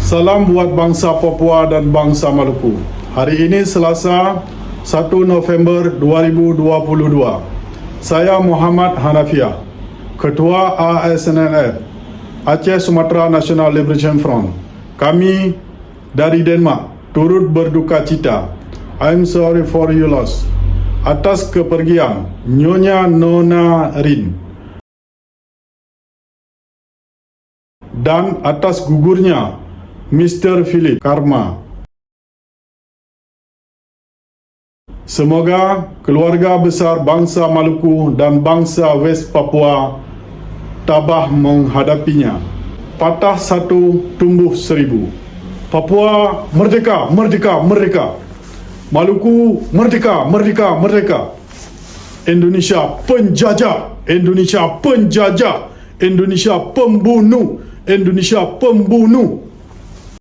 Salam buat bangsa Papua dan bangsa Maluku. Hari ini Selasa 1 November 2022. Saya Muhammad Hanafiah, Ketua ASNLF, Aceh Sumatera National Liberation Front. Kami dari Denmark turut berduka cita. I'm sorry for your loss. Atas kepergian Nyonya Nona Rin dan atas gugurnya Mr. Philip Karma. Semoga keluarga besar bangsa Maluku dan bangsa West Papua tabah menghadapinya. Patah satu, tumbuh seribu. Papua merdeka, merdeka, merdeka. Maluku merdeka, merdeka, merdeka. Indonesia penjajah, Indonesia penjajah, Indonesia pembunuh, Indonesia pembunuh.